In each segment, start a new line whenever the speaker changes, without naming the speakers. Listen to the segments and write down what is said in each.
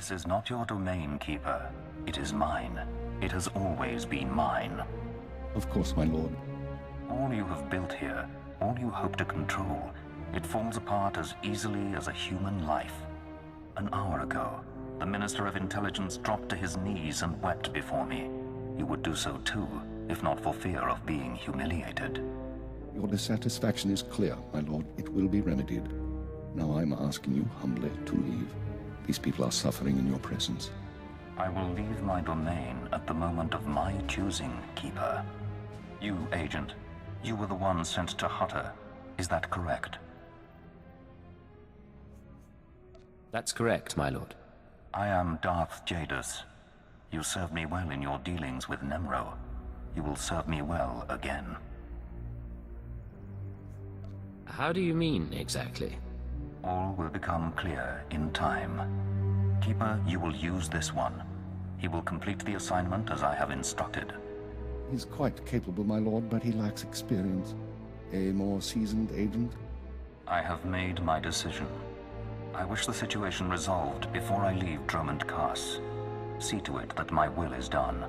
This is not your domain, Keeper. It is mine. It has always been mine.
Of course, my lord.
All you have built here, all you hope to control, it falls apart as easily as a human life. An hour ago, the Minister of Intelligence dropped to his knees and wept before me. You would do so too, if not for fear of being humiliated.
Your dissatisfaction is clear, my lord. It will be remedied. Now I'm asking you humbly to leave. These people are suffering in your presence.
I will leave my domain at the moment of my choosing, Keeper. You, Agent, you were the one sent to Hutter. Is that correct?
That's correct, my lord.
I am Darth Jadus. You served me well in your dealings with Nemro. You will serve me well again.
How do you mean, exactly?
All will become clear in time. Keeper, you will use this one. He will complete the assignment as I have instructed.
He's quite capable, my lord, but he lacks experience. A more seasoned agent?
I have made my decision. I wish the situation resolved before I leave Dromund Kaas. See to it that my will is done.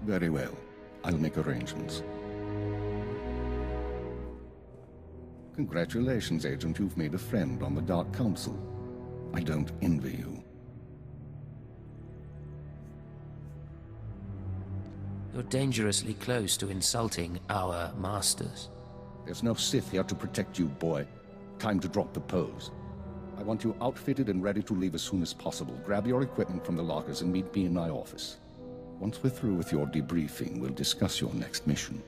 Very well. I'll make arrangements. Congratulations, Agent. You've made a friend on the Dark Council. I don't envy you.
You're dangerously close to insulting our masters.
There's no Sith here to protect you, boy. Time to drop the pose. I want you outfitted and ready to leave as soon as possible. Grab your equipment from the lockers and meet me in my office. Once we're through with your debriefing, we'll discuss your next mission.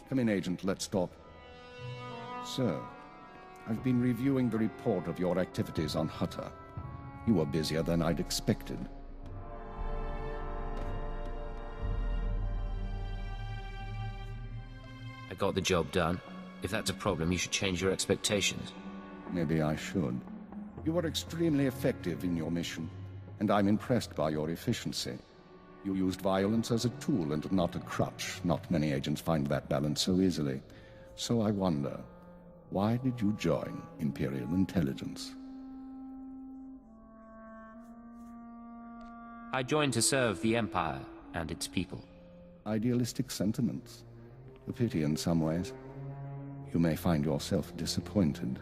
Come in, Agent. Let's talk. Sir, I've been reviewing the report of your activities on Hutter. You were busier than I'd expected.
I got the job done. If that's a problem, you should change your expectations.
Maybe I should. You were extremely effective in your mission, and I'm impressed by your efficiency. You used violence as a tool and not a crutch. Not many agents find that balance so easily. So I wonder, why did you join Imperial Intelligence?
I joined to serve the Empire and its people.
Idealistic sentiments. A pity in some ways. You may find yourself disappointed.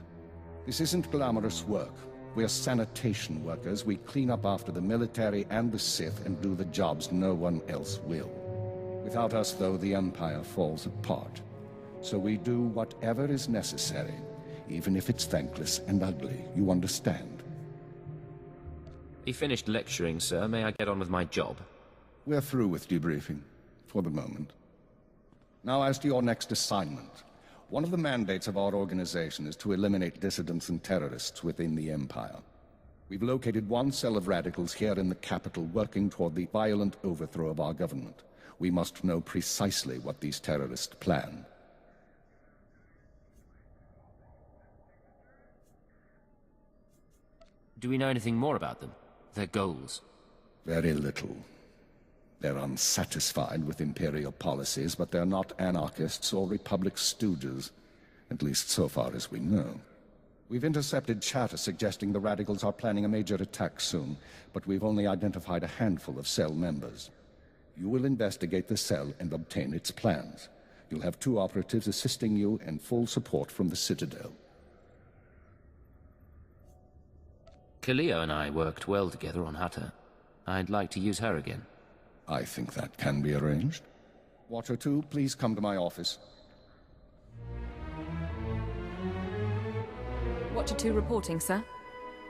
This isn't glamorous work. We're sanitation workers. We clean up after the military and the Sith and do the jobs no one else will. Without us, though, the Empire falls apart. So we do whatever is necessary, even if it's thankless and ugly. You understand?
You finished lecturing, sir. May I get on with my job?
We're through with debriefing, for the moment. Now as to your next assignment. One of the mandates of our organization is to eliminate dissidents and terrorists within the Empire. We've located one cell of radicals here in the capital working toward the violent overthrow of our government. We must know precisely what these terrorists plan.
Do we know anything more about them? Their goals?
Very little. They're unsatisfied with Imperial policies, but they're not anarchists or Republic stooges, at least so far as we know. We've intercepted chatter suggesting the radicals are planning a major attack soon, but we've only identified a handful of cell members. You will investigate the cell and obtain its plans. You'll have 2 operatives assisting you and full support from the Citadel.
Kalia and I worked well together on Hutter. I'd like to use her again.
I think that can be arranged. Watcher 2, please come to my office.
Watcher 2 reporting, sir.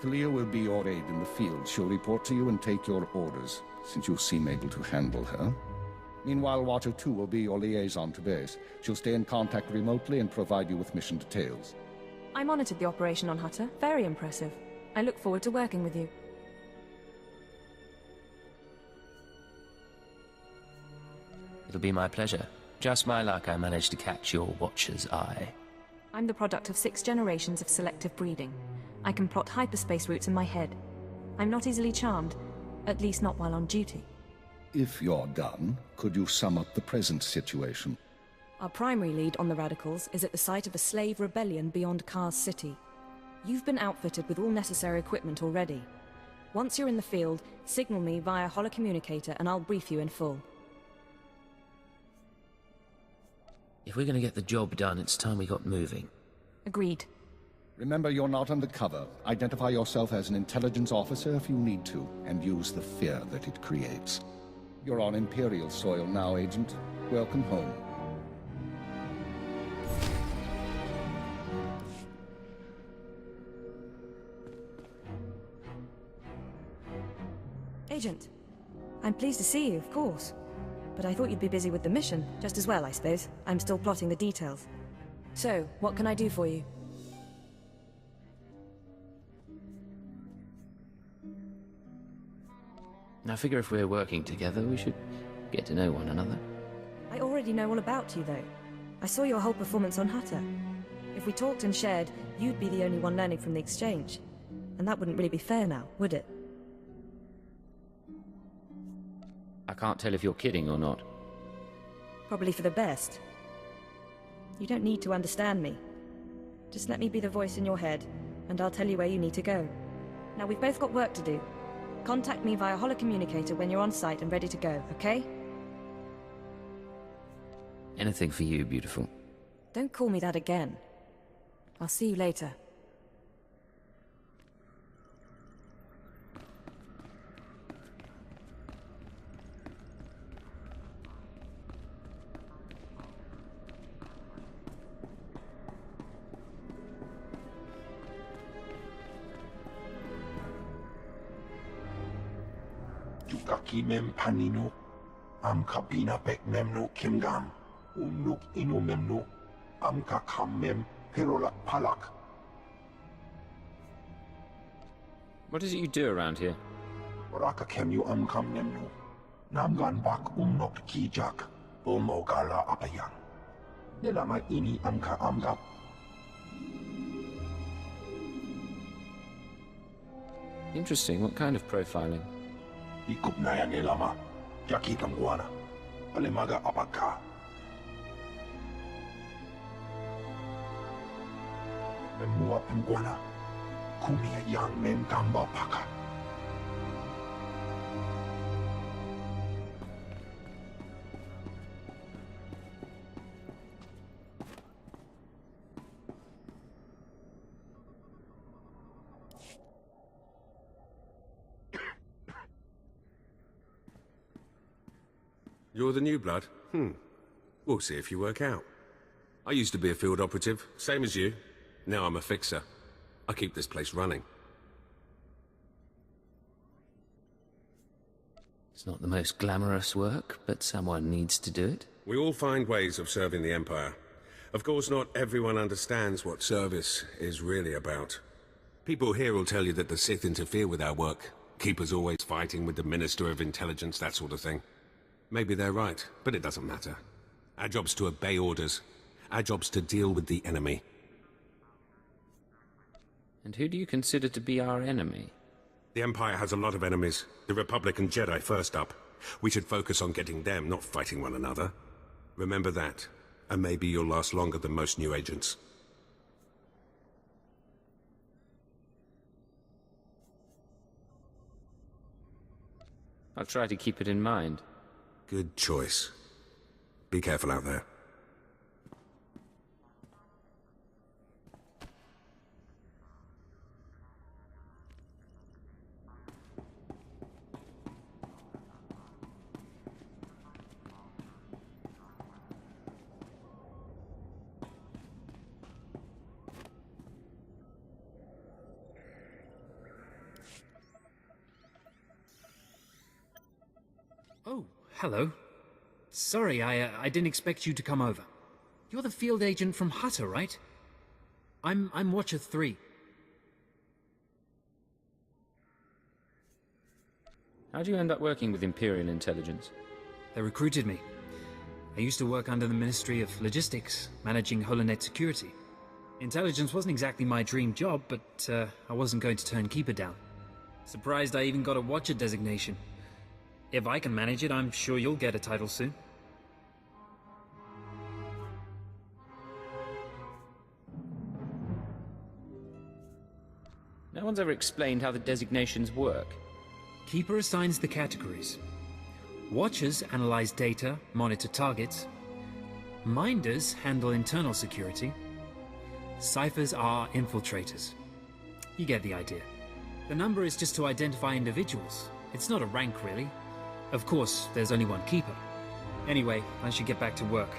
Kalia will be your aide in the field. She'll report to you and take your orders, since you seem able to handle her. Meanwhile, Watcher 2 will be your liaison to base. She'll stay in contact remotely and provide you with mission details.
I monitored the operation on Hutter. Very impressive. I look forward to working with you.
It'll be my pleasure. Just my luck I managed to catch your Watcher's eye.
I'm the product of 6 generations of selective breeding. I can plot hyperspace routes in my head. I'm not easily charmed, at least not while on duty.
If you're done, could you sum up the present situation?
Our primary lead on the Radicals is at the site of a slave rebellion beyond Kars City. You've been outfitted with all necessary equipment already. Once you're in the field, signal me via holocommunicator and I'll brief you in full.
If we're gonna get the job done, it's time we got moving.
Agreed.
Remember, you're not undercover. Identify yourself as an intelligence officer if you need to, and use the fear that it creates. You're on Imperial soil now, Agent. Welcome home.
Agent, I'm pleased to see you, of course. But I thought you'd be busy with the mission, just as well, I suppose. I'm still plotting the details. So, what can I do for you?
I figure if we're working together, we should get to know one another.
I already know all about you, though. I saw your whole performance on Hutter. If we talked and shared, you'd be the only one learning from the exchange. And that wouldn't really be fair now, would it?
I can't tell if you're kidding or not.
Probably for the best. You don't need to understand me. Just let me be the voice in your head, and I'll tell you where you need to go. Now, we've both got work to do. Contact me via holocommunicator when you're on site and ready to go, okay?
Anything for you, beautiful.
Don't call me that again. I'll see you later.
Yukaki mem panino, am kabina bek memno kimgam, nuk ino memno, am kakam mem perolak palak.
What is it you do around here?
Oraka kemyu am kam nemno, namgan bak nok kijak, omogala apayang. Nelama ini amka amgap.
Interesting. What kind of profiling?
Ikup na yan nelama, jaki kamguana, alemaga apaka. Memua pemguana, kumia yang mem gamba paka.
You're the new blood? We'll see if you work out. I used to be a field operative, same as you. Now I'm a fixer. I keep this place running.
It's not the most glamorous work, but someone needs to do it.
We all find ways of serving the Empire. Of course, not everyone understands what service is really about. People here will tell you that the Sith interfere with our work. Keep us always fighting with the Minister of Intelligence, that sort of thing. Maybe they're right, but it doesn't matter. Our job's to obey orders. Our job's to deal with the enemy.
And who do you consider to be our enemy?
The Empire has a lot of enemies. The Republic and Jedi first up. We should focus on getting them, not fighting one another. Remember that, and maybe you'll last longer than most new agents.
I'll try to keep it in mind.
Good choice. Be careful out there.
Oh, hello. Sorry, I didn't expect you to come over. You're the field agent from Hutter, right? I'm Watcher 3.
How'd you end up working with Imperial Intelligence?
They recruited me. I used to work under the Ministry of Logistics, managing Holonet security. Intelligence wasn't exactly my dream job, but I wasn't going to turn Keeper down. Surprised I even got a Watcher designation. If I can manage it, I'm sure you'll get a title soon.
No one's ever explained how the designations work.
Keeper assigns the categories. Watchers analyze data, monitor targets. Minders handle internal security. Ciphers are infiltrators. You get the idea. The number is just to identify individuals. It's not a rank, really. Of course, there's only one Keeper. Anyway, I should get back to work.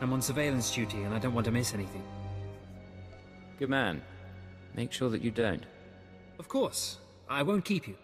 I'm on surveillance duty and I don't want to miss anything.
Good man. Make sure that you don't.
Of course. I won't keep you.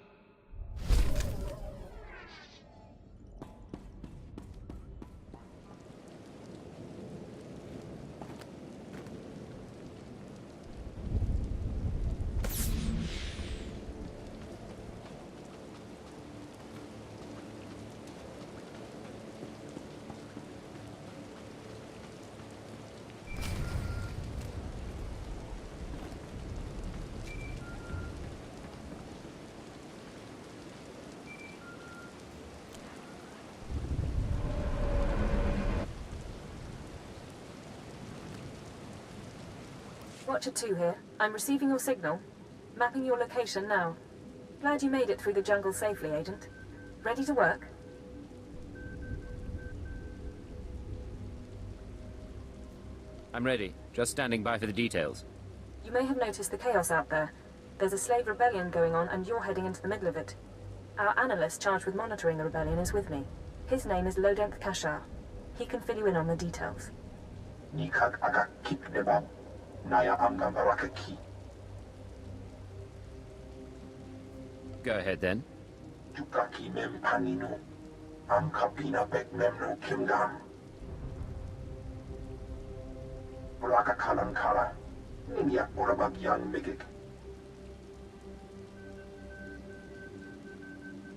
Watcher 2 here. I'm receiving your signal. Mapping your location now. Glad you made it through the jungle safely, Agent. Ready to work?
I'm ready. Just standing by for the details.
You may have noticed the chaos out there. There's a slave rebellion going on and you're heading into the middle of it. Our analyst charged with monitoring the rebellion is with me. His name is Lodenk Kashar. He can fill you in on the details.
Nikak aga kip nebab. Naya amgam baraka ki.
Go ahead then.
Jukaki mem panino. Am kapina bek memno kimgam. Baraka kalan kala. Ninyak orabag yang bigik.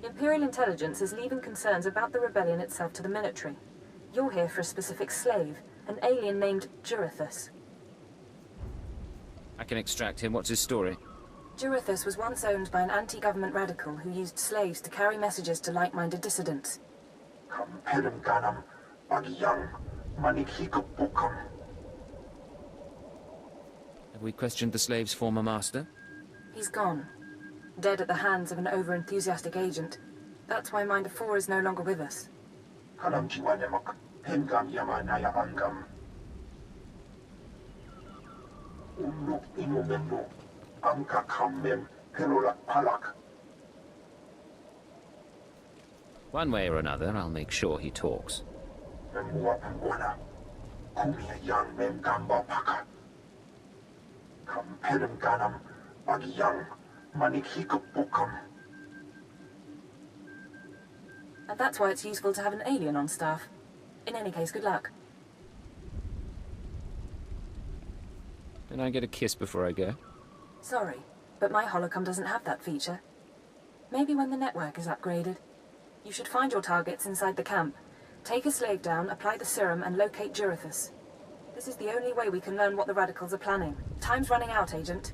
Imperial Intelligence is leaving concerns about the rebellion itself to the military. You're here for a specific slave, an alien named Jurithus.
I can extract him. What's his story?
Jurithus was once owned by an anti-government radical who used slaves to carry messages to like-minded dissidents.
Kamperim ganam bagyang manikikapukam.
Have we questioned the slave's former master?
He's gone. Dead at the hands of an over-enthusiastic agent. That's why Minder 4 is no longer with us.
Kanam jiwanemak hemgam yama naya angam. Unuk inumemno angka kamem perolak palak.
One way or another, I'll make sure he talks.
Memua pangwana. Kumia yang mem gamba paka. Kamperim ganam bagyang manikikapukam.
And that's why it's useful to have an alien on staff. In any case, good luck.
Can I get a kiss before I go?
Sorry, but my holocom doesn't have that feature. Maybe when the network is upgraded. You should find your targets inside the camp. Take a slave down, apply the serum, and locate Jurithus. This is the only way we can learn what the radicals are planning. Time's running out, Agent.